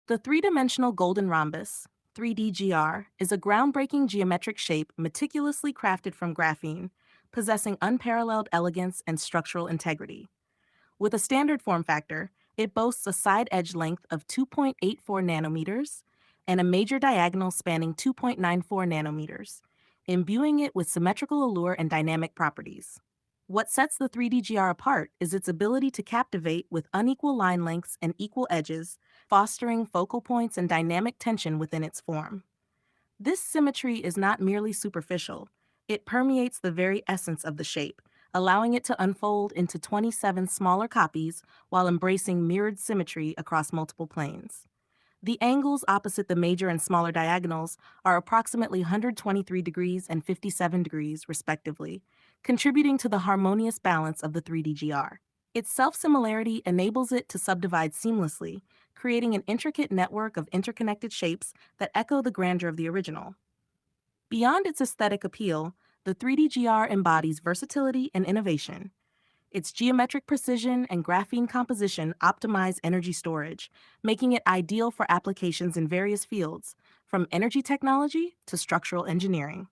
The three-dimensional golden rhombus, 3D-GR, is a groundbreaking geometric shape meticulously crafted from graphene, possessing unparalleled elegance and structural integrity. With a standard form factor, it boasts a side edge length of 2.84 nanometers and a major diagonal spanning 2.94 nanometers, imbuing it with symmetrical allure and dynamic properties. What sets the 3DGR apart is its ability to captivate with unequal line lengths and equal edges, fostering focal points and dynamic tension within its form. This symmetry is not merely superficial, it permeates the very essence of the shape, allowing it to unfold into 27 smaller copies while embracing mirrored symmetry across multiple planes. The angles opposite the major and smaller diagonals are approximately 123 degrees and 57 degrees, respectively, contributing to the harmonious balance of the 3DGR. Its self-similarity enables it to subdivide seamlessly, creating an intricate network of interconnected shapes that echo the grandeur of the original. Beyond its aesthetic appeal, the 3DGR embodies versatility and innovation. Its geometric precision and graphene composition optimize energy storage, making it ideal for applications in various fields, from energy technology to structural engineering.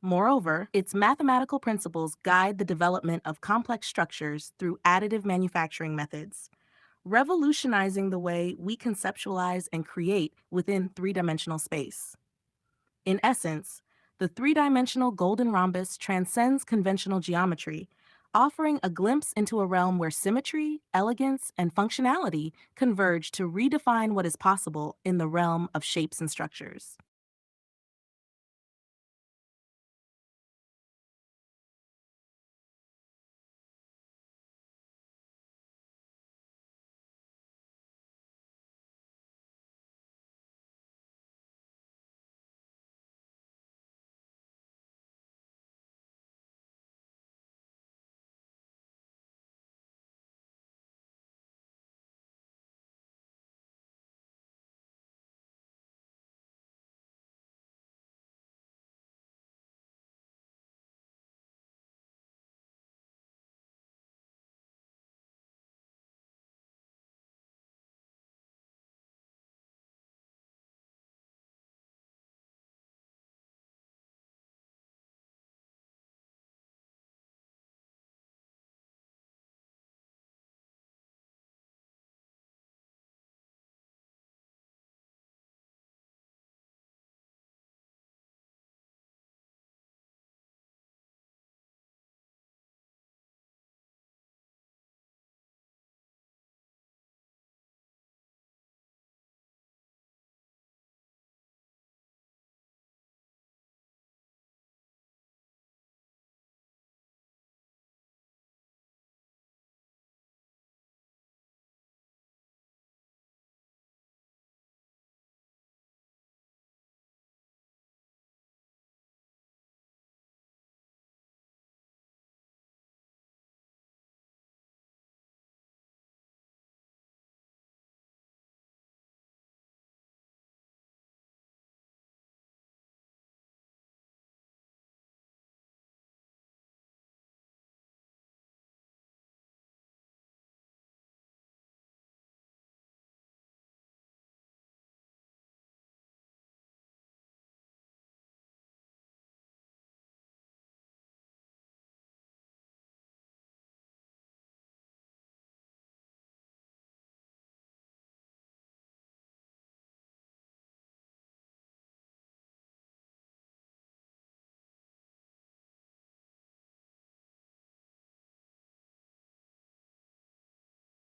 Moreover, its mathematical principles guide the development of complex structures through additive manufacturing methods, revolutionizing the way we conceptualize and create within three-dimensional space. In essence, the three-dimensional golden rhombus transcends conventional geometry, offering a glimpse into a realm where symmetry, elegance, and functionality converge to redefine what is possible in the realm of shapes and structures.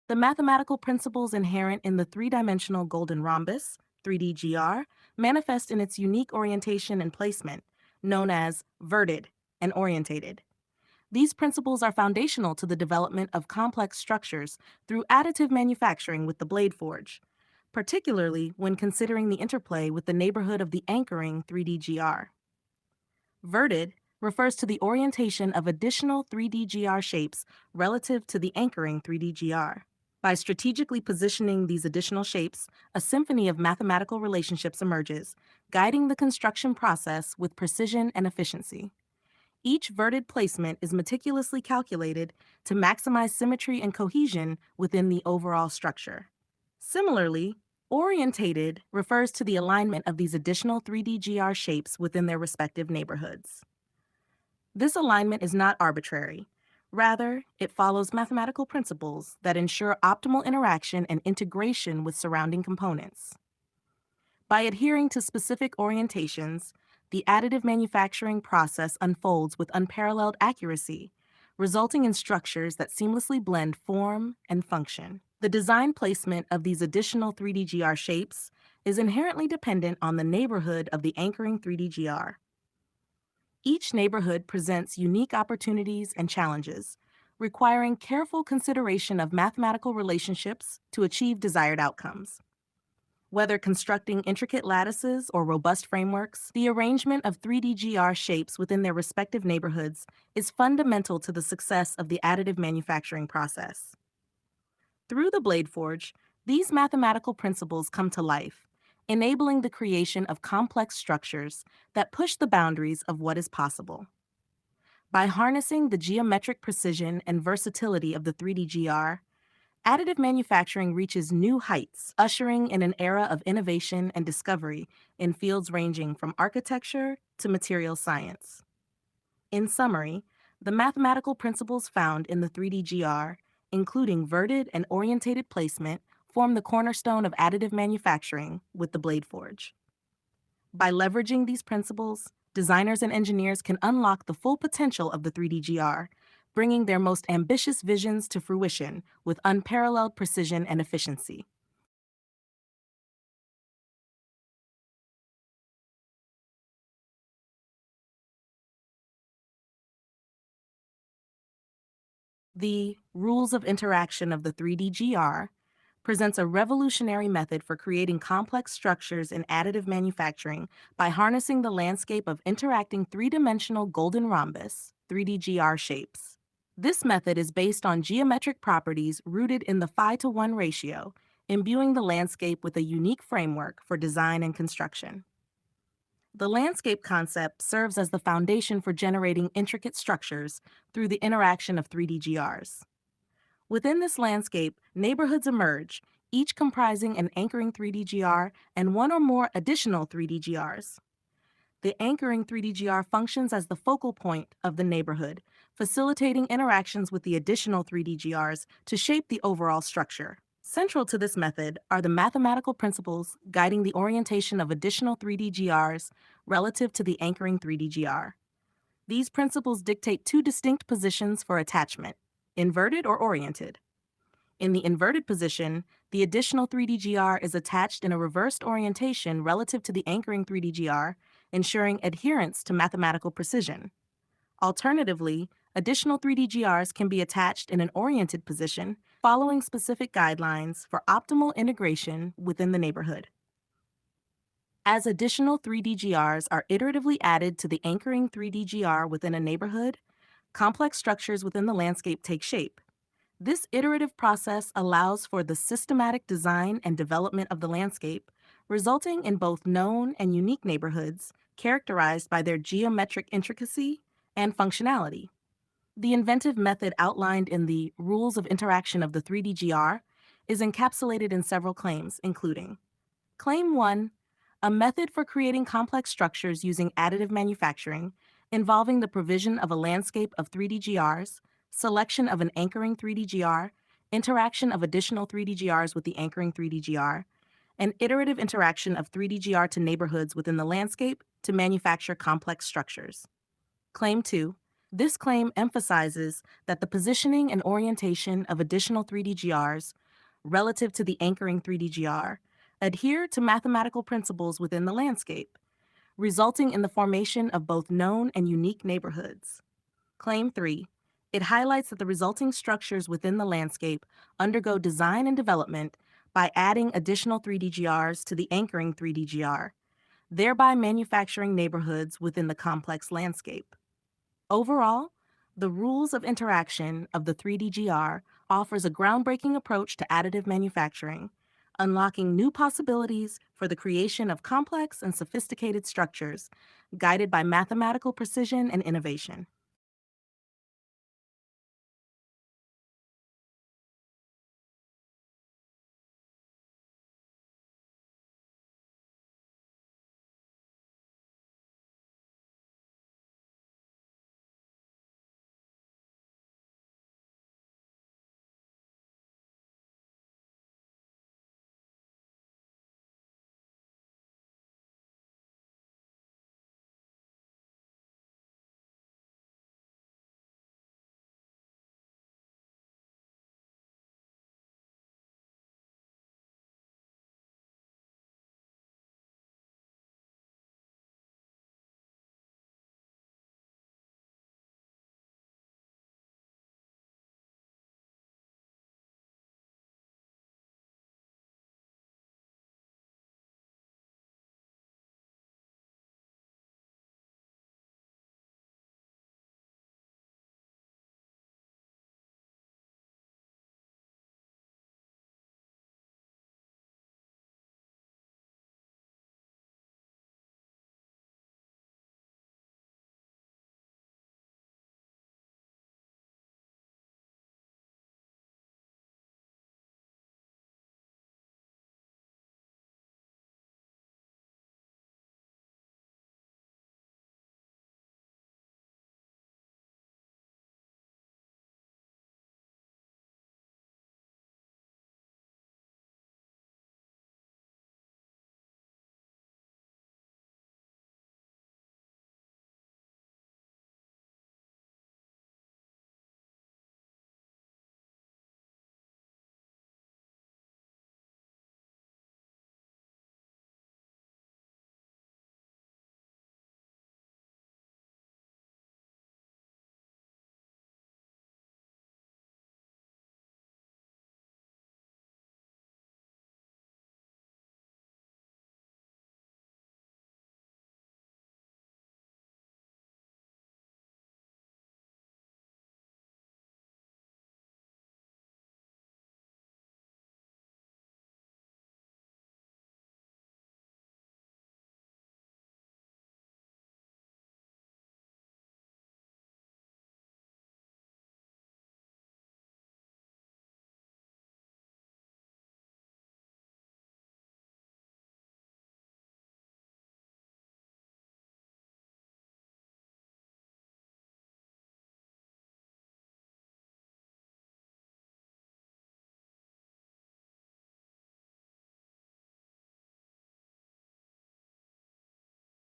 The mathematical principles inherent in the three-dimensional golden rhombus, 3DGR, manifest in its unique orientation and placement, known as verted and orientated. These principles are foundational to the development of complex structures through additive manufacturing with the blade forge, particularly when considering the interplay with the neighborhood of the anchoring 3DGR. Verted refers to the orientation of additional 3DGR shapes relative to the anchoring 3DGR. By strategically positioning these additional shapes, a symphony of mathematical relationships emerges, guiding the construction process with precision and efficiency. Each verted placement is meticulously calculated to maximize symmetry and cohesion within the overall structure. Similarly, Orientated refers to the alignment of these additional 3D GR shapes within their respective neighborhoods. This alignment is not arbitrary. Rather, it follows mathematical principles that ensure optimal interaction and integration with surrounding components. By adhering to specific orientations, the additive manufacturing process unfolds with unparalleled accuracy, resulting in structures that seamlessly blend form and function. The design placement of these additional 3D GR shapes is inherently dependent on the neighborhood of the anchoring 3D GR. Each neighborhood presents unique opportunities and challenges, requiring careful consideration of mathematical relationships to achieve desired outcomes. Whether constructing intricate lattices or robust frameworks, the arrangement of 3D GR shapes within their respective neighborhoods is fundamental to the success of the additive manufacturing process. Through the Blade Forge, these mathematical principles come to life, enabling the creation of complex structures that push the boundaries of what is possible. By harnessing the geometric precision and versatility of the 3D GR, additive manufacturing reaches new heights, ushering in an era of innovation and discovery in fields ranging from architecture to material science. In summary, the mathematical principles found in the 3D GR, including verted and orientated placement, form the cornerstone of additive manufacturing with the Blade Forge. By leveraging these principles, designers and engineers can unlock the full potential of the 3D GR, bringing their most ambitious visions to fruition with unparalleled precision and efficiency. The rules of interaction of the 3D GR presents a revolutionary method for creating complex structures in additive manufacturing by harnessing the landscape of interacting three-dimensional golden rhombus, 3D GR shapes. This method is based on geometric properties rooted in the phi-to-1 ratio, imbuing the landscape with a unique framework for design and construction. The landscape concept serves as the foundation for generating intricate structures through the interaction of 3D GRs. Within this landscape, neighborhoods emerge, each comprising an anchoring 3D GR and one or more additional 3D GRs. The anchoring 3D GR functions as the focal point of the neighborhood, facilitating interactions with the additional 3D GRs to shape the overall structure. Central to this method are the mathematical principles guiding the orientation of additional 3D GRs relative to the anchoring 3D GR. These principles dictate two distinct positions for attachment: inverted or oriented. In the inverted position, the additional 3D GR is attached in a reversed orientation relative to the anchoring 3D GR, ensuring adherence to mathematical precision. Alternatively, additional 3D GRs can be attached in an oriented position, following specific guidelines for optimal integration within the neighborhood. As additional 3D GRs are iteratively added to the anchoring 3D GR within a neighborhood, complex structures within the landscape take shape. This iterative process allows for the systematic design and development of the landscape, resulting in both known and unique neighborhoods characterized by their geometric intricacy and functionality. The inventive method outlined in the Rules of Interaction of the 3D GR is encapsulated in several claims, including Claim 1, a method for creating complex structures using additive manufacturing, involving the provision of a landscape of 3D GRs, selection of an anchoring 3D GR, interaction of additional 3D GRs with the anchoring 3D GR, and iterative interaction of 3D GR to neighborhoods within the landscape to manufacture complex structures. Claim 2. This claim emphasizes that the positioning and orientation of additional 3D GRs relative to the anchoring 3D GR adhere to mathematical principles within the landscape, resulting in the formation of both known and unique neighborhoods. Claim 3. It highlights that the resulting structures within the landscape undergo design and development by adding additional 3D GRs to the anchoring 3D GR, thereby manufacturing neighborhoods within the complex landscape. Overall, the rules of interaction of the 3D GR offers a groundbreaking approach to additive manufacturing, unlocking new possibilities for the creation of complex and sophisticated structures guided by mathematical precision and innovation.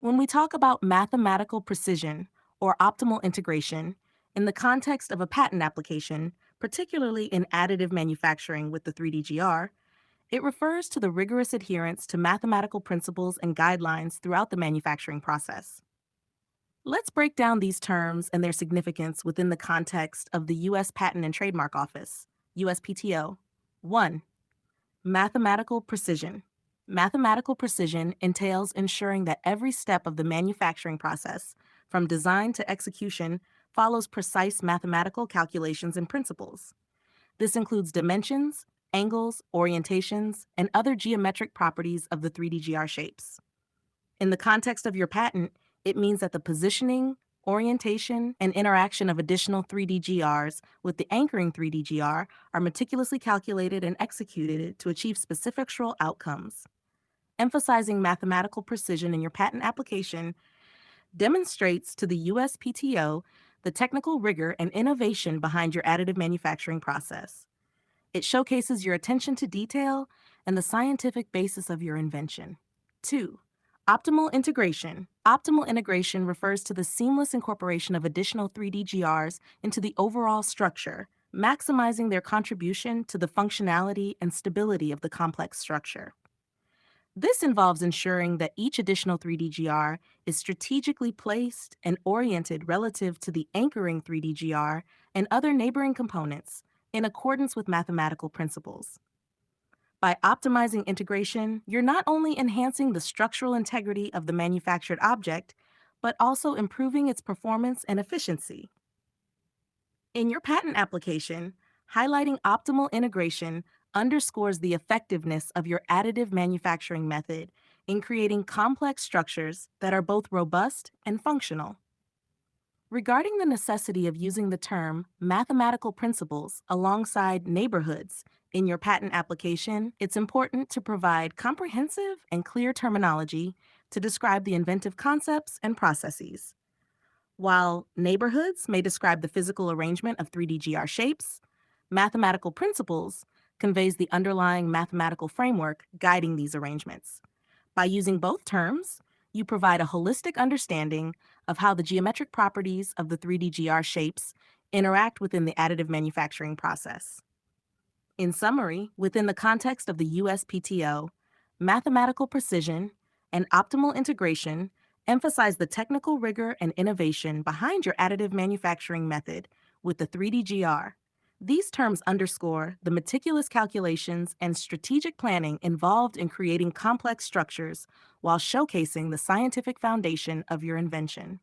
When we talk about mathematical precision or optimal integration in the context of a patent application, particularly in additive manufacturing with the 3DGR, it refers to the rigorous adherence to mathematical principles and guidelines throughout the manufacturing process. Let's break down these terms and their significance within the context of the U.S. Patent and Trademark Office, USPTO. 1. Mathematical precision. Mathematical precision entails ensuring that every step of the manufacturing process, from design to execution, follows precise mathematical calculations and principles. This includes dimensions, angles, orientations, and other geometric properties of the 3D-GR shapes. In the context of your patent, it means that the positioning, orientation, and interaction of additional 3D-GRs with the anchoring 3D-GR are meticulously calculated and executed to achieve specific structural outcomes. Emphasizing mathematical precision in your patent application demonstrates to the USPTO the technical rigor and innovation behind your additive manufacturing process. It showcases your attention to detail and the scientific basis of your invention. 2. Optimal integration. Optimal integration refers to the seamless incorporation of additional 3D-GRs into the overall structure, maximizing their contribution to the functionality and stability of the complex structure. This involves ensuring that each additional 3D-GR is strategically placed and oriented relative to the anchoring 3D-GR and other neighboring components in accordance with mathematical principles. By optimizing integration, you're not only enhancing the structural integrity of the manufactured object, but also improving its performance and efficiency. In your patent application, highlighting optimal integration underscores the effectiveness of your additive manufacturing method in creating complex structures that are both robust and functional. Regarding the necessity of using the term mathematical principles alongside neighborhoods in your patent application, it's important to provide comprehensive and clear terminology to describe the inventive concepts and processes. While neighborhoods may describe the physical arrangement of 3D-GR shapes, mathematical principles conveys the underlying mathematical framework guiding these arrangements. By using both terms, you provide a holistic understanding of how the geometric properties of the 3D-GR shapes interact within the additive manufacturing process. In summary, within the context of the USPTO, mathematical precision and optimal integration emphasize the technical rigor and innovation behind your additive manufacturing method with the 3D-GR. These terms underscore the meticulous calculations and strategic planning involved in creating complex structures while showcasing the scientific foundation of your invention.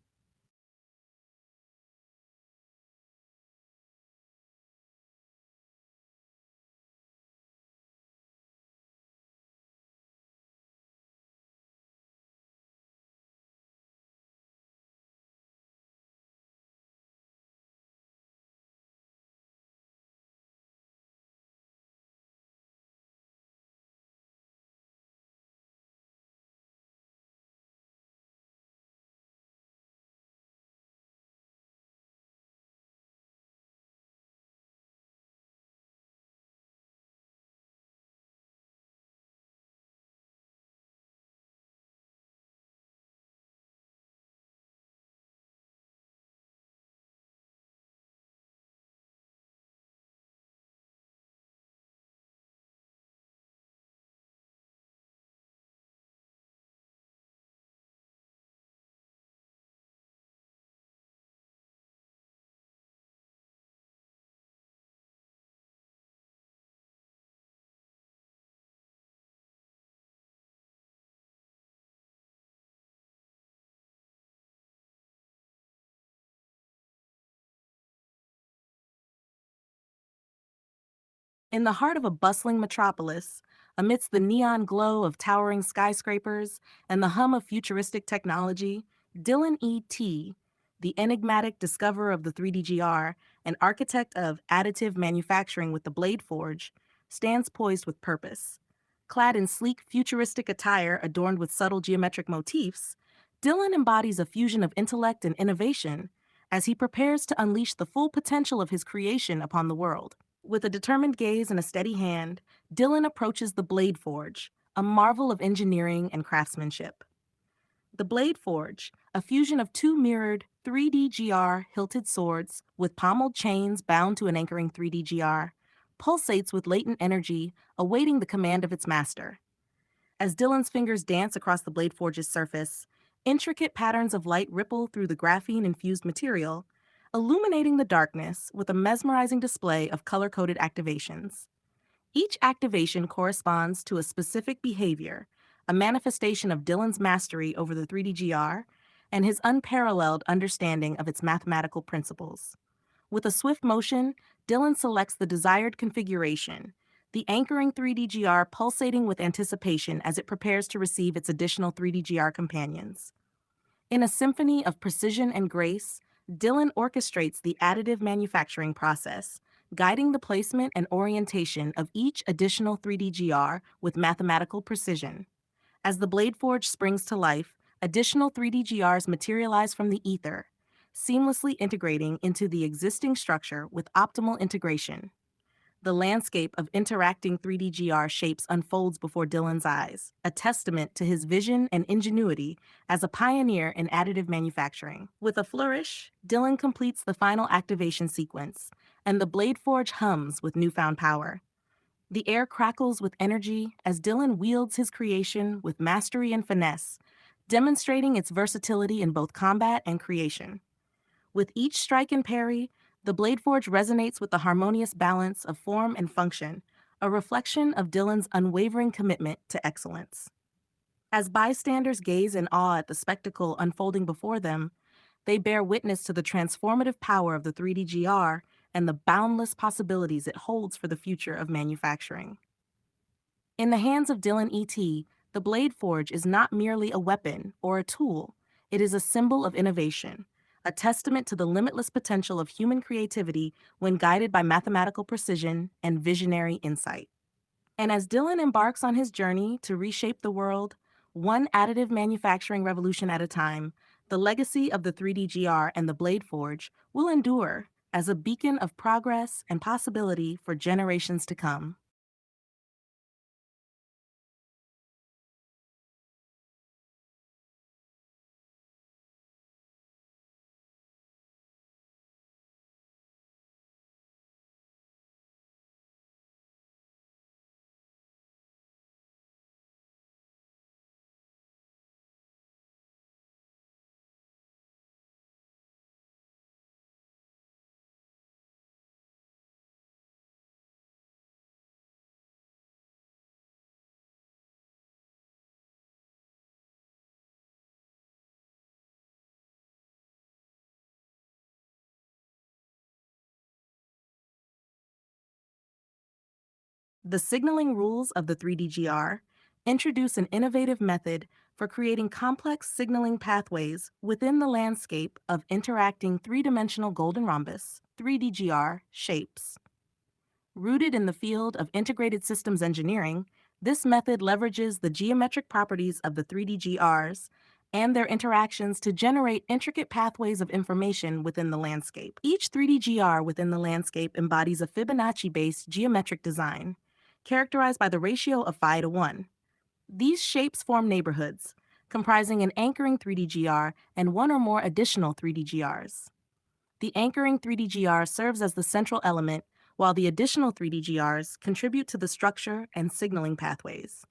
In the heart of a bustling metropolis, amidst the neon glow of towering skyscrapers and the hum of futuristic technology, Dylan E. T., the enigmatic discoverer of the 3D-GR and architect of additive manufacturing with the Blade Forge, stands poised with purpose. Clad in sleek futuristic attire adorned with subtle geometric motifs, Dylan embodies a fusion of intellect and innovation as he prepares to unleash the full potential of his creation upon the world. With a determined gaze and a steady hand, Dylan approaches the Blade Forge, a marvel of engineering and craftsmanship. The Blade Forge, a fusion of two mirrored 3D GR hilted swords with pommeled chains bound to an anchoring 3D GR, pulsates with latent energy, awaiting the command of its master. As Dylan's fingers dance across the Blade Forge's surface, intricate patterns of light ripple through the graphene-infused material, illuminating the darkness with a mesmerizing display of color-coded activations. Each activation corresponds to a specific behavior, a manifestation of Dylan's mastery over the 3DGR and his unparalleled understanding of its mathematical principles. With a swift motion, Dylan selects the desired configuration, the anchoring 3DGR pulsating with anticipation as it prepares to receive its additional 3DGR companions. In a symphony of precision and grace, Dylan orchestrates the additive manufacturing process, guiding the placement and orientation of each additional 3DGR with mathematical precision. As the Blade Forge springs to life, additional 3DGRs materialize from the ether, seamlessly integrating into the existing structure with optimal integration. The landscape of interacting 3DGR shapes unfolds before Dylan's eyes, a testament to his vision and ingenuity as a pioneer in additive manufacturing. With a flourish, Dylan completes the final activation sequence, and the Blade Forge hums with newfound power. The air crackles with energy as Dylan wields his creation with mastery and finesse, demonstrating its versatility in both combat and creation. With each strike and parry, the Blade Forge resonates with the harmonious balance of form and function, a reflection of Dylan's unwavering commitment to excellence. As bystanders gaze in awe at the spectacle unfolding before them, they bear witness to the transformative power of the 3DGR and the boundless possibilities it holds for the future of manufacturing. In the hands of Dylan E.T., the Blade Forge is not merely a weapon or a tool, it is a symbol of innovation, a testament to the limitless potential of human creativity when guided by mathematical precision and visionary insight. And as Dylan embarks on his journey to reshape the world, one additive manufacturing revolution at a time, the legacy of the 3DGR and the Blade Forge will endure as a beacon of progress and possibility for generations to come. The signaling rules of the 3DGR introduce an innovative method for creating complex signaling pathways within the landscape of interacting three-dimensional golden rhombus, 3DGR, shapes. Rooted in the field of integrated systems engineering, this method leverages the geometric properties of the 3DGRs and their interactions to generate intricate pathways of information within the landscape. Each 3DGR within the landscape embodies a Fibonacci-based geometric design, characterized by the ratio of phi to 1. These shapes form neighborhoods, comprising an anchoring 3DGR and one or more additional 3DGRs. The anchoring 3DGR serves as the central element, while the additional 3DGRs contribute to the structure and signaling pathways.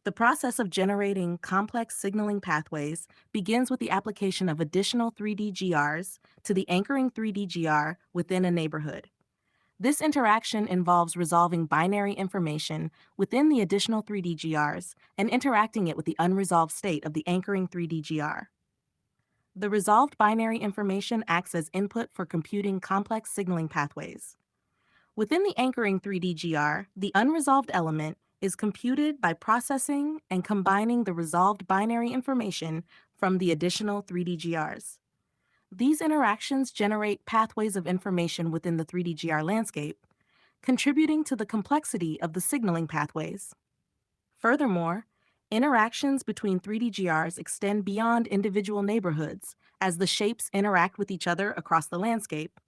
The process of generating complex signaling pathways begins with the application of additional 3DGRs to the anchoring 3DGR within a neighborhood. This interaction involves resolving binary information within the additional 3DGRs and interacting it with the unresolved state of the anchoring 3DGR. The resolved binary information acts as input for computing complex signaling pathways. Within the anchoring 3DGR, the unresolved element is computed by processing and combining the resolved binary information from the additional 3DGRs. These interactions generate pathways of information within the 3DGR landscape, contributing to the complexity of the signaling pathways. Furthermore, interactions between 3DGRs extend beyond individual neighborhoods as the shapes interact with each other across the landscape.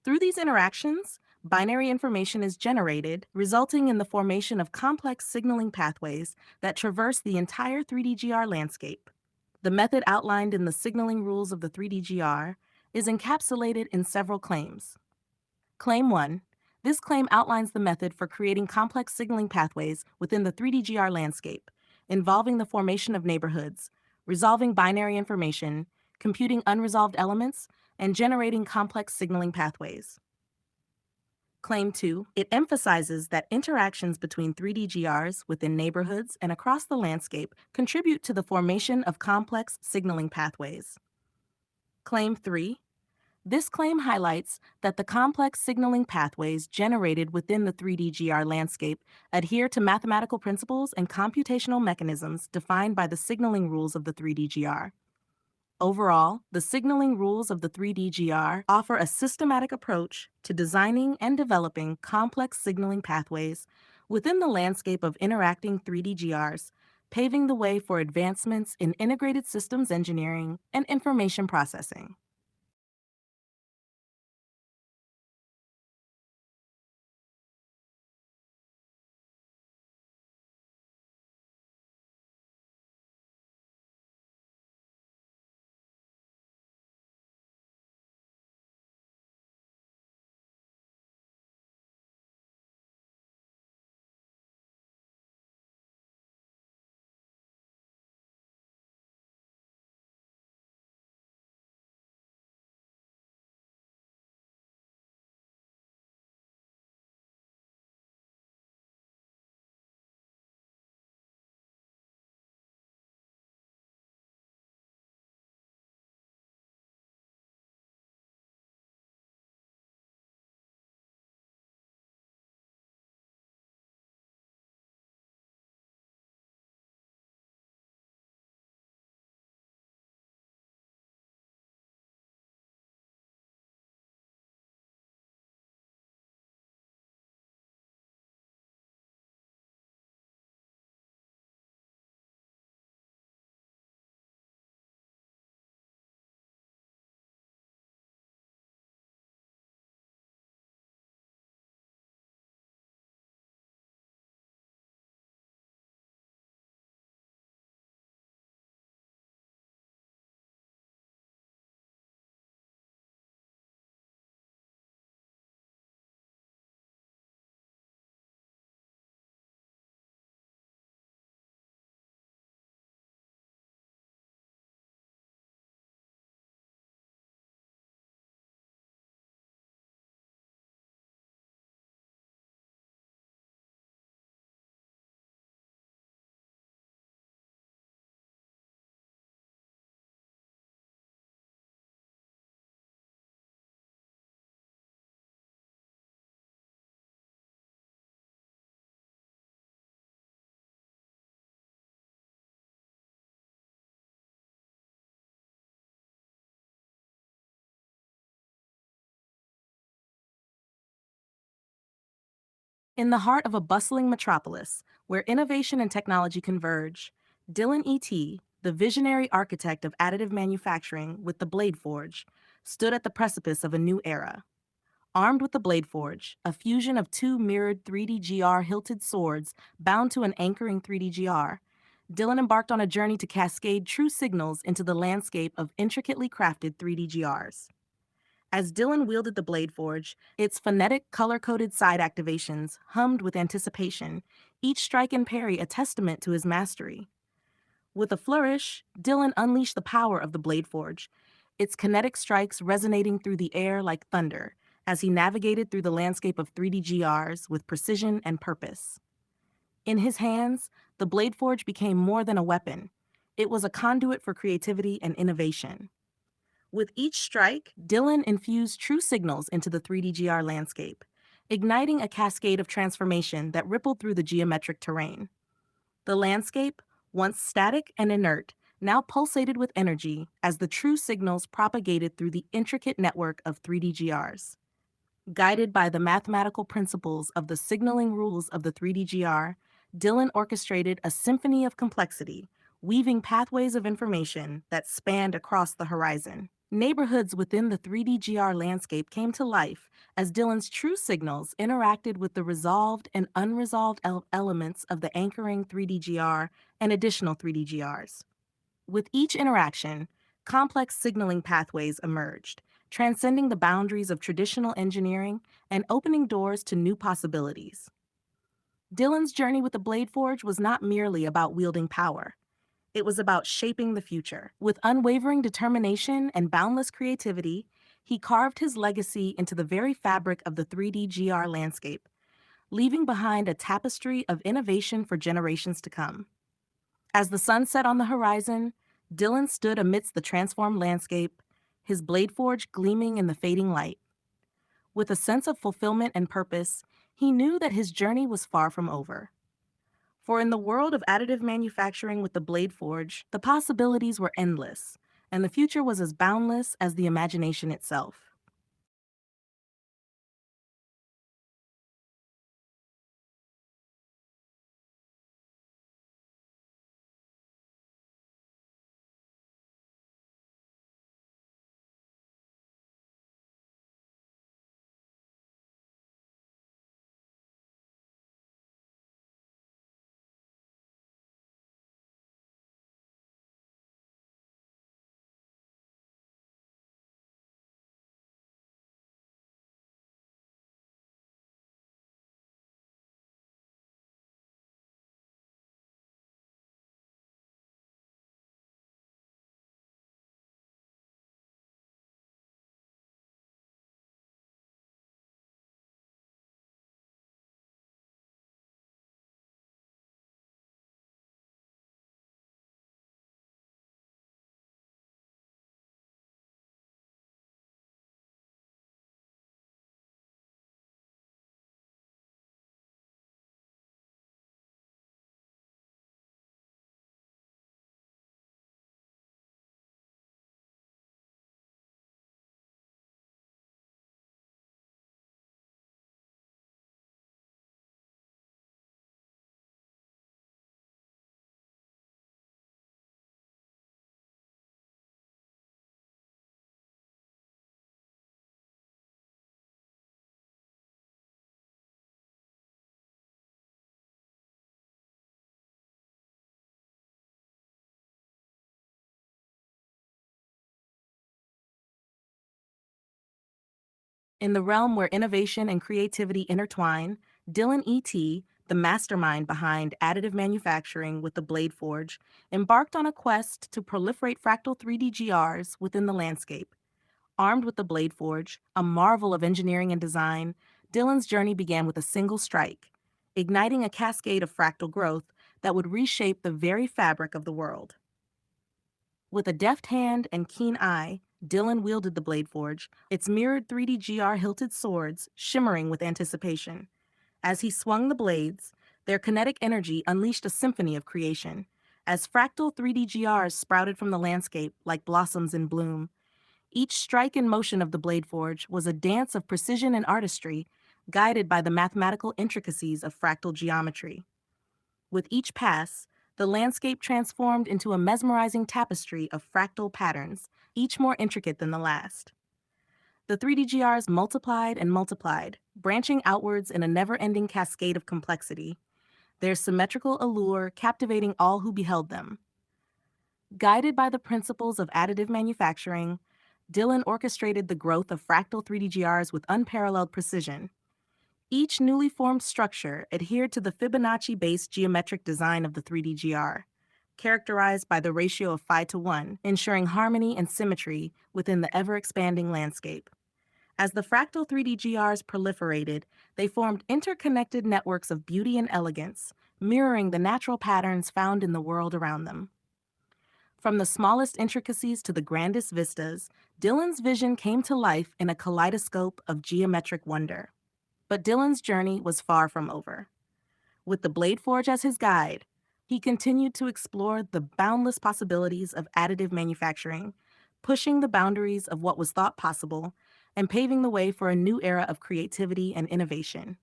Through these interactions, binary information is generated, resulting in the formation of complex signaling pathways that traverse the entire 3DGR landscape. The method outlined in the signaling rules of the 3DGR is encapsulated in several claims. Claim 1. This claim outlines the method for creating complex signaling pathways within the 3DGR landscape, involving the formation of neighborhoods, resolving binary information, computing unresolved elements, and generating complex signaling pathways. Claim 2. It emphasizes that interactions between 3DGRs within neighborhoods and across the landscape contribute to the formation of complex signaling pathways. Claim 3. This claim highlights that the complex signaling pathways generated within the 3DGR landscape adhere to mathematical principles and computational mechanisms defined by the signaling rules of the 3DGR. Overall, the signaling rules of the 3DGR offer a systematic approach to designing and developing complex signaling pathways within the landscape of interacting 3DGRs, paving the way for advancements in integrated systems engineering and information processing. In the heart of a bustling metropolis where innovation and technology converge, Dylan E.T., the visionary architect of additive manufacturing with the Blade Forge, stood at the precipice of a new era. Armed with the Blade Forge, a fusion of two mirrored 3D-GR hilted swords bound to an anchoring 3D-GR, Dylan embarked on a journey to cascade true signals into the landscape of intricately crafted 3D-GRs. As Dylan wielded the Blade Forge, its phonetic, color-coded side activations hummed with anticipation, each strike and parry a testament to his mastery. With a flourish, Dylan unleashed the power of the Blade Forge, its kinetic strikes resonating through the air like thunder, as he navigated through the landscape of 3D-GRs with precision and purpose. In his hands, the Blade Forge became more than a weapon. It was a conduit for creativity and innovation. With each strike, Dylan infused true signals into the 3D-GR landscape, igniting a cascade of transformation that rippled through the geometric terrain. The landscape, once static and inert, now pulsated with energy as the true signals propagated through the intricate network of 3D-GRs. Guided by the mathematical principles of the signaling rules of the 3D-GR, Dylan orchestrated a symphony of complexity, weaving pathways of information that spanned across the horizon. Neighborhoods within the 3D-GR landscape came to life as Dylan's true signals interacted with the resolved and unresolved elements of the anchoring 3D-GR and additional 3D-GRs. With each interaction, complex signaling pathways emerged, transcending the boundaries of traditional engineering and opening doors to new possibilities. Dylan's journey with the Blade Forge was not merely about wielding power. It was about shaping the future. With unwavering determination and boundless creativity, he carved his legacy into the very fabric of the 3D GR landscape, leaving behind a tapestry of innovation for generations to come. As the sun set on the horizon, Dylan stood amidst the transformed landscape, his blade forge gleaming in the fading light. With a sense of fulfillment and purpose, he knew that his journey was far from over. For in the world of additive manufacturing with the blade forge, the possibilities were endless, and the future was as boundless as the imagination itself. In the realm where innovation and creativity intertwine, Dylan E.T., the mastermind behind additive manufacturing with the Blade Forge, embarked on a quest to proliferate fractal 3D GRs within the landscape. Armed with the Blade Forge, a marvel of engineering and design, Dylan's journey began with a single strike, igniting a cascade of fractal growth that would reshape the very fabric of the world. With a deft hand and keen eye, Dylan wielded the Blade Forge, its mirrored 3D GR hilted swords shimmering with anticipation. As he swung the blades, their kinetic energy unleashed a symphony of creation. As fractal 3D GRs sprouted from the landscape like blossoms in bloom, each strike and motion of the Blade Forge was a dance of precision and artistry, guided by the mathematical intricacies of fractal geometry. With each pass, the landscape transformed into a mesmerizing tapestry of fractal patterns, each more intricate than the last. The 3D GRs multiplied and multiplied, branching outwards in a never ending cascade of complexity, their symmetrical allure captivating all who beheld them. Guided by the principles of additive manufacturing, Dylan orchestrated the growth of fractal 3D GRs with unparalleled precision. Each newly formed structure adhered to the Fibonacci-based geometric design of the 3D GR, characterized by the ratio of phi to 1, ensuring harmony and symmetry within the ever-expanding landscape. As the fractal 3D GRs proliferated, they formed interconnected networks of beauty and elegance, mirroring the natural patterns found in the world around them. From the smallest intricacies to the grandest vistas, Dylan's vision came to life in a kaleidoscope of geometric wonder. But Dylan's journey was far from over. With the Blade Forge as his guide, he continued to explore the boundless possibilities of additive manufacturing, pushing the boundaries of what was thought possible and paving the way for a new era of creativity and innovation.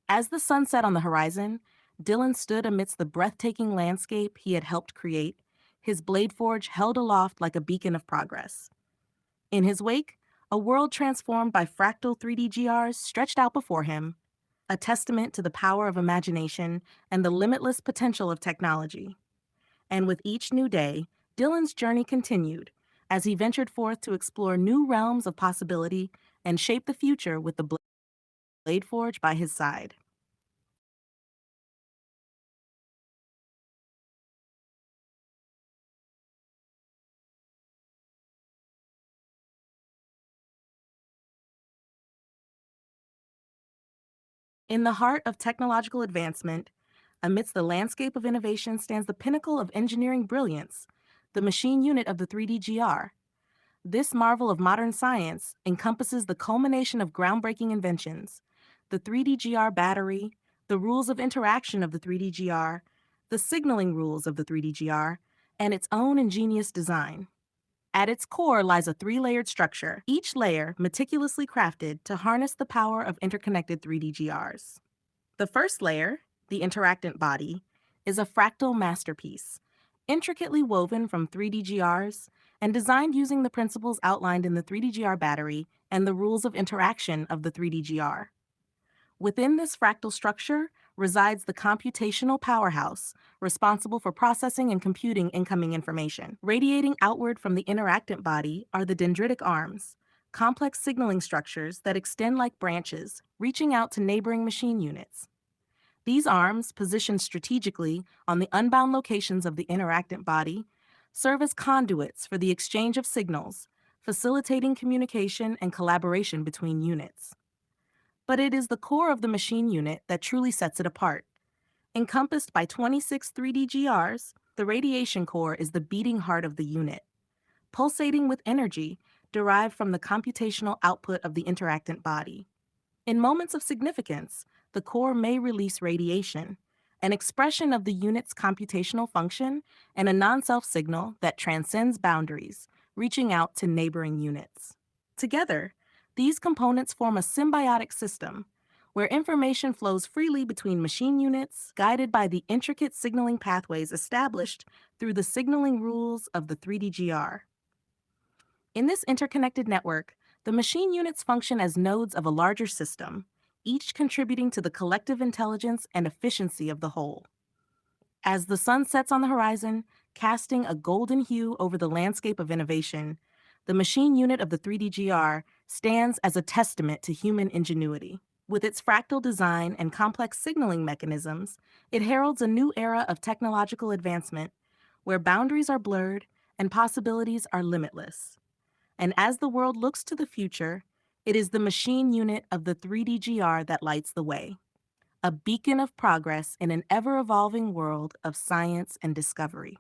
As the sun set on the horizon, Dylan stood amidst the breathtaking landscape he had helped create, his blade forge held aloft like a beacon of progress. In his wake, a world transformed by fractal 3D GRs stretched out before him, a testament to the power of imagination and the limitless potential of technology. And with each new day, Dylan's journey continued as he ventured forth to explore new realms of possibility and shape the future with the Blade Forge by his side. In the heart of technological advancement, amidst the landscape of innovation stands the pinnacle of engineering brilliance, the machine unit of the 3D GR. This marvel of modern science encompasses the culmination of groundbreaking inventions: the 3D GR battery, the rules of interaction of the 3D GR, the signaling rules of the 3D GR, and its own ingenious design. At its core lies a three-layered structure, each layer meticulously crafted to harness the power of interconnected 3D GRs. The first layer, the interactant body, is a fractal masterpiece, intricately woven from 3D GRs and designed using the principles outlined in the 3D GR battery and the rules of interaction of the 3D GR. Within this fractal structure resides the computational powerhouse responsible for processing and computing incoming information. Radiating outward from the interactant body are the dendritic arms, complex signaling structures that extend like branches, reaching out to neighboring machine units. These arms, positioned strategically on the unbound locations of the interactant body, serve as conduits for the exchange of signals, facilitating communication and collaboration between units. But it is the core of the machine unit that truly sets it apart. Encompassed by 26 3D GRs, the radiation core is the beating heart of the unit, pulsating with energy derived from the computational output of the interactant body. In moments of significance, the core may release radiation, an expression of the unit's computational function and a non-self signal that transcends boundaries, reaching out to neighboring units. Together, these components form a symbiotic system where information flows freely between machine units, guided by the intricate signaling pathways established through the signaling rules of the 3D GR. In this interconnected network, the machine units function as nodes of a larger system, each contributing to the collective intelligence and efficiency of the whole. As the sun sets on the horizon, casting a golden hue over the landscape of innovation, the machine unit of the 3D GR stands as a testament to human ingenuity. With its fractal design and complex signaling mechanisms, it heralds a new era of technological advancement where boundaries are blurred and possibilities are limitless. And as the world looks to the future, it is the machine unit of the 3D GR that lights the way, a beacon of progress in an ever-evolving world of science and discovery.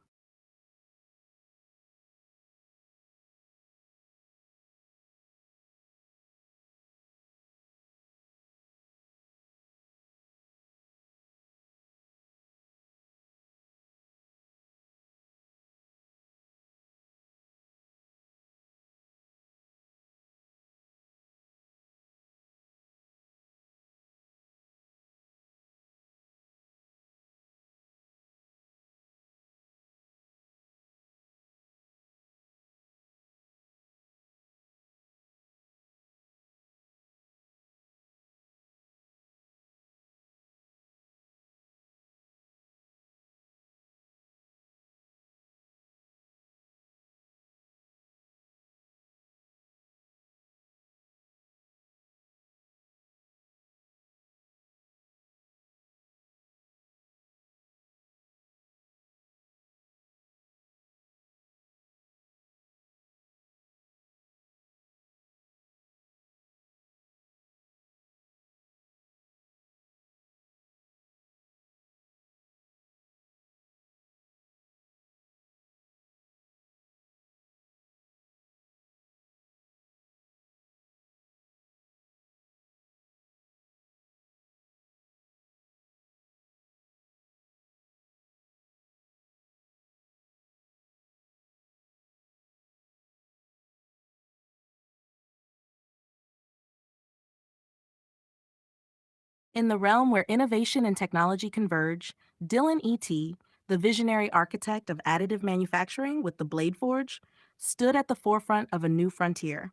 In the realm where innovation and technology converge, Dylan E.T., the visionary architect of additive manufacturing with the Blade Forge, stood at the forefront of a new frontier.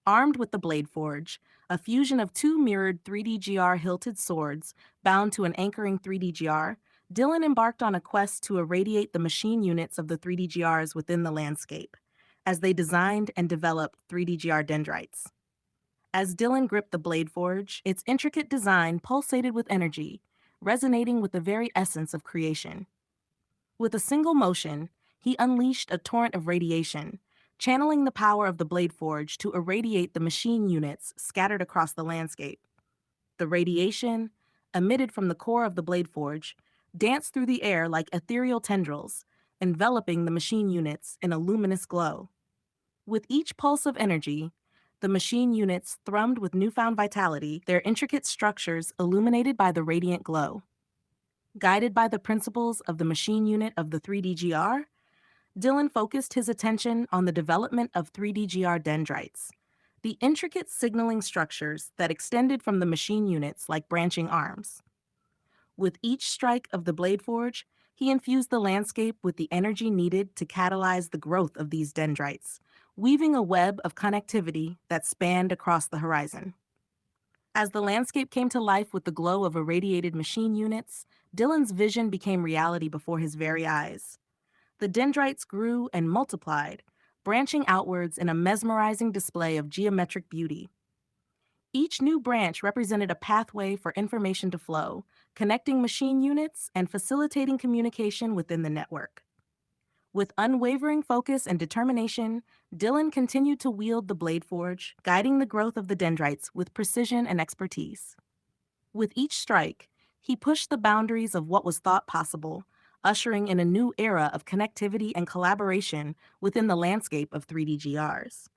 Armed with the Blade Forge, a fusion of two mirrored 3D GR hilted swords bound to an anchoring 3D GR, Dylan embarked on a quest to irradiate the machine units of the 3DGRs within the landscape, as they designed and developed 3DGR dendrites. As Dylan gripped the blade forge, its intricate design pulsated with energy, resonating with the very essence of creation. With a single motion, he unleashed a torrent of radiation, channeling the power of the blade forge to irradiate the machine units scattered across the landscape. The radiation, emitted from the core of the blade forge, danced through the air like ethereal tendrils, enveloping the machine units in a luminous glow. With each pulse of energy, the machine units thrummed with newfound vitality, their intricate structures illuminated by the radiant glow. Guided by the principles of the machine unit of the 3DGR, Dylan focused his attention on the development of 3DGR dendrites, the intricate signaling structures that extended from the machine units like branching arms. With each strike of the blade forge, he infused the landscape with the energy needed to catalyze the growth of these dendrites, weaving a web of connectivity that spanned across the horizon. As the landscape came to life with the glow of irradiated machine units, Dylan's vision became reality before his very eyes. The dendrites grew and multiplied, branching outwards in a mesmerizing display of geometric beauty. Each new branch represented a pathway for information to flow, connecting machine units and facilitating communication within the network. With unwavering focus and determination, Dylan continued to wield the blade forge, guiding the growth of the dendrites with precision and expertise. With each strike, he pushed the boundaries of what was thought possible, ushering in a new era of connectivity and collaboration within the landscape of 3DGRs.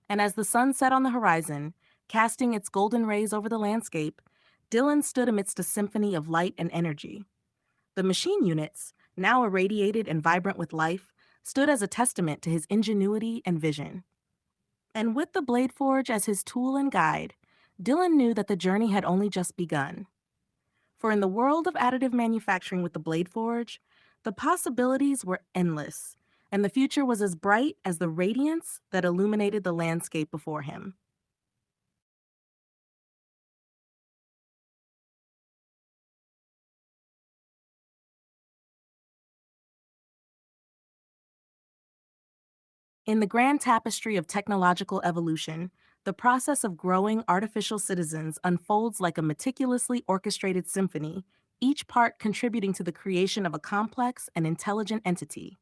And as the sun set on the horizon, casting its golden rays over the landscape, Dylan stood amidst a symphony of light and energy. The machine units, now irradiated and vibrant with life, stood as a testament to his ingenuity and vision. And with the blade forge as his tool and guide, Dylan knew that the journey had only just begun. For in the world of additive manufacturing with the blade forge, the possibilities were endless, and the future was as bright as the radiance that illuminated the landscape before him. In the grand tapestry of technological evolution, the process of growing artificial citizens unfolds like a meticulously orchestrated symphony, each part contributing to the creation of a complex and intelligent entity.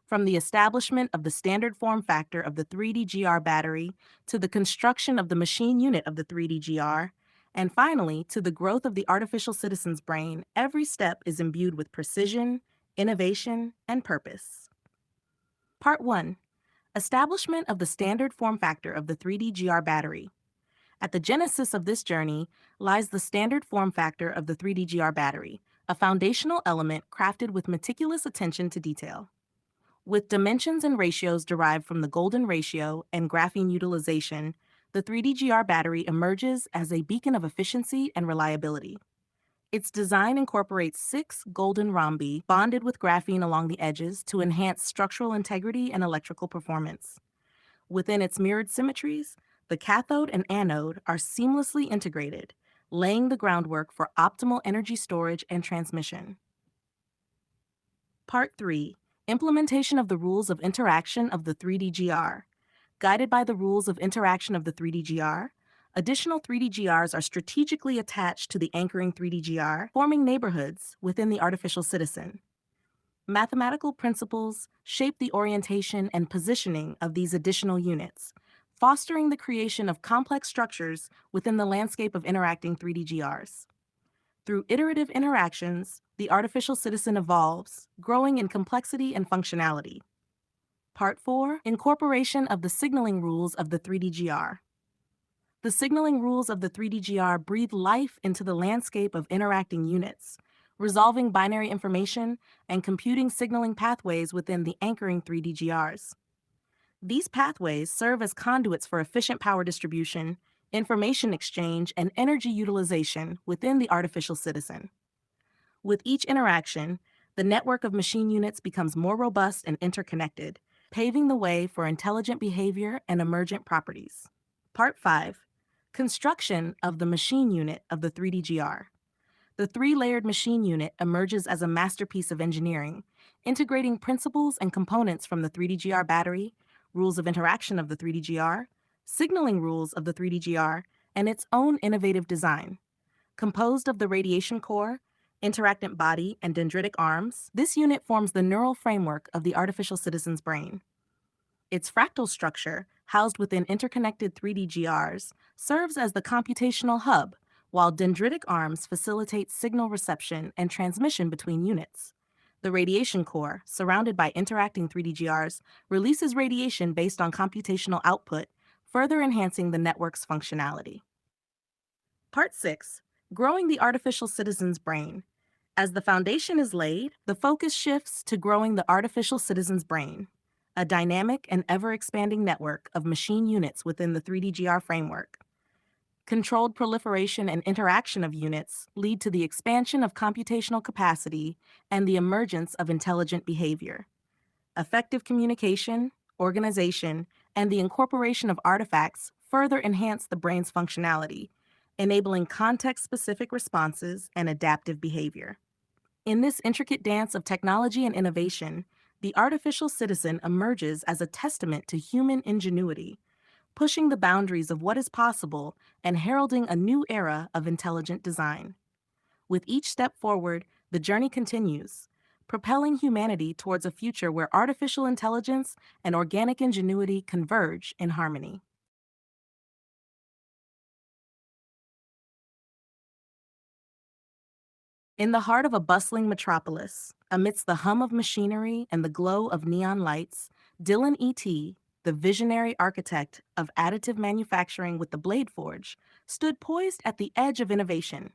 From the establishment of the standard form factor of the 3DGR battery to the construction of the machine unit of the 3DGR, and finally to the growth of the artificial citizen's brain, every step is imbued with precision, innovation, and purpose. Part 1. Establishment of the standard form factor of the 3DGR battery. At the genesis of this journey lies the standard form factor of the 3DGR battery, a foundational element crafted with meticulous attention to detail. With dimensions and ratios derived from the golden ratio and graphene utilization, the 3DGR battery emerges as a beacon of efficiency and reliability. Its design incorporates 6 golden rhombi bonded with graphene along the edges to enhance structural integrity and electrical performance. Within its mirrored symmetries, the cathode and anode are seamlessly integrated, laying the groundwork for optimal energy storage and transmission. Part 3. Implementation of the rules of interaction of the 3DGR. Guided by the rules of interaction of the 3DGR, additional 3DGRs are strategically attached to the anchoring 3DGR, forming neighborhoods within the artificial citizen. Mathematical principles shape the orientation and positioning of these additional units, fostering the creation of complex structures within the landscape of interacting 3DGRs. Through iterative interactions, the artificial citizen evolves, growing in complexity and functionality. Part 4. Incorporation of the signaling rules of the 3DGR. The signaling rules of the 3DGR breathe life into the landscape of interacting units, resolving binary information and computing signaling pathways within the anchoring 3DGRs. These pathways serve as conduits for efficient power distribution, information exchange, and energy utilization within the artificial citizen. With each interaction, the network of machine units becomes more robust and interconnected, paving the way for intelligent behavior and emergent properties. Part 5. Construction of the machine unit of the 3DGR. The three-layered machine unit emerges as a masterpiece of engineering, integrating principles and components from the 3DGR battery, rules of interaction of the 3DGR, signaling rules of the 3DGR, and its own innovative design. Composed of the radiation core, interactant body, and dendritic arms, this unit forms the neural framework of the artificial citizen's brain. Its fractal structure, housed within interconnected 3D GRs, serves as the computational hub, while dendritic arms facilitate signal reception and transmission between units. The radiation core, surrounded by interacting 3D GRs, releases radiation based on computational output, further enhancing the network's functionality. Part 6. Growing the Artificial Citizen's Brain. As the foundation is laid, the focus shifts to growing the artificial citizen's brain, a dynamic and ever-expanding network of machine units within the 3DGR framework. Controlled proliferation and interaction of units lead to the expansion of computational capacity and the emergence of intelligent behavior. Effective communication, organization, and the incorporation of artifacts further enhance the brain's functionality, enabling context-specific responses and adaptive behavior. In this intricate dance of technology and innovation, the artificial citizen emerges as a testament to human ingenuity, pushing the boundaries of what is possible and heralding a new era of intelligent design. With each step forward, the journey continues, propelling humanity towards a future where artificial intelligence and organic ingenuity converge in harmony. In the heart of a bustling metropolis, amidst the hum of machinery and the glow of neon lights, Dylan E.T., the visionary architect of additive manufacturing with the Blade Forge, stood poised at the edge of innovation.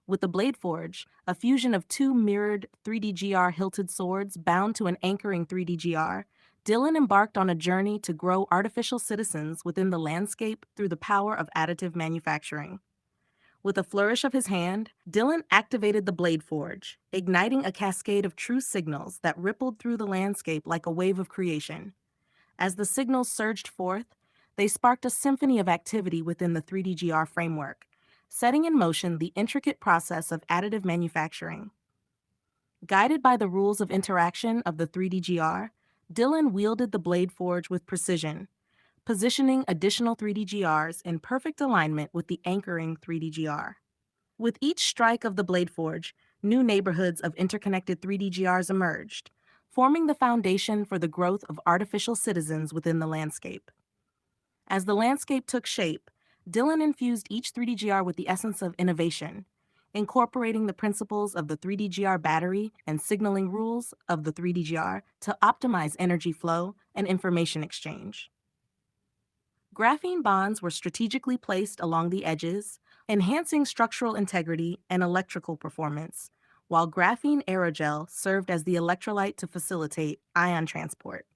With the Blade Forge, a fusion of two mirrored 3D-GR hilted swords bound to an anchoring 3D-GR, Dylan embarked on a journey to grow artificial citizens within the landscape through the power of additive manufacturing. With a flourish of his hand, Dylan activated the Blade Forge, igniting a cascade of true signals that rippled through the landscape like a wave of creation. As the signals surged forth, they sparked a symphony of activity within the 3DGR framework, setting in motion the intricate process of additive manufacturing. Guided by the rules of interaction of the 3DGR, Dylan wielded the Blade Forge with precision, positioning additional 3D-GRs in perfect alignment with the anchoring 3D-GR. With each strike of the Blade Forge, new neighborhoods of interconnected 3D-GRs emerged, forming the foundation for the growth of artificial citizens within the landscape. As the landscape took shape, Dylan infused each 3D-GR with the essence of innovation, incorporating the principles of the 3D-GR battery and signaling rules of the 3D-GR to optimize energy flow and information exchange. Graphene bonds were strategically placed along the edges, enhancing structural integrity and electrical performance, while graphene aerogel served as the electrolyte to facilitate ion transport.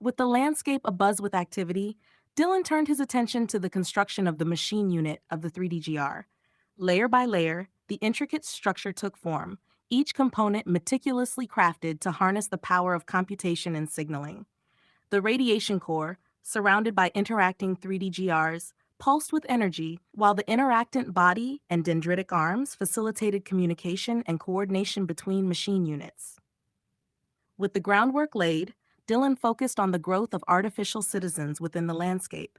With the landscape abuzz with activity, Dylan turned his attention to the construction of the machine unit of the 3DGR. Layer by layer, the intricate structure took form, each component meticulously crafted to harness the power of computation and signaling. The radiation core, surrounded by interacting 3D-GRs, pulsed with energy, while the interactant body and dendritic arms facilitated communication and coordination between machine units. With the groundwork laid, Dylan focused on the growth of artificial citizens within the landscape.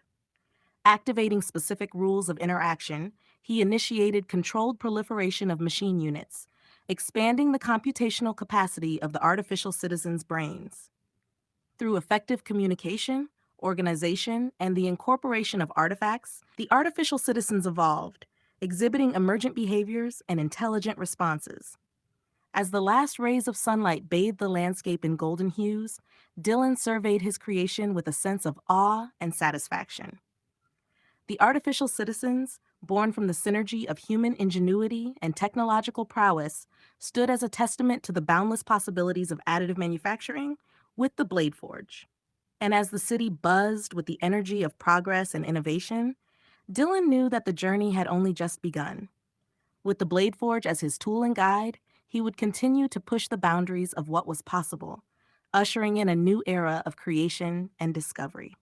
Activating specific rules of interaction, he initiated controlled proliferation of machine units, expanding the computational capacity of the artificial citizens' brains. Through effective communication, organization, and the incorporation of artifacts, the artificial citizens evolved, exhibiting emergent behaviors and intelligent responses. As the last rays of sunlight bathed the landscape in golden hues, Dylan surveyed his creation with a sense of awe and satisfaction. The artificial citizens, born from the synergy of human ingenuity and technological prowess, stood as a testament to the boundless possibilities of additive manufacturing with the Blade Forge. And as the city buzzed with the energy of progress and innovation, Dylan knew that the journey had only just begun. With the Blade Forge as his tool and guide, he would continue to push the boundaries of what was possible, ushering in a new era of creation and discovery.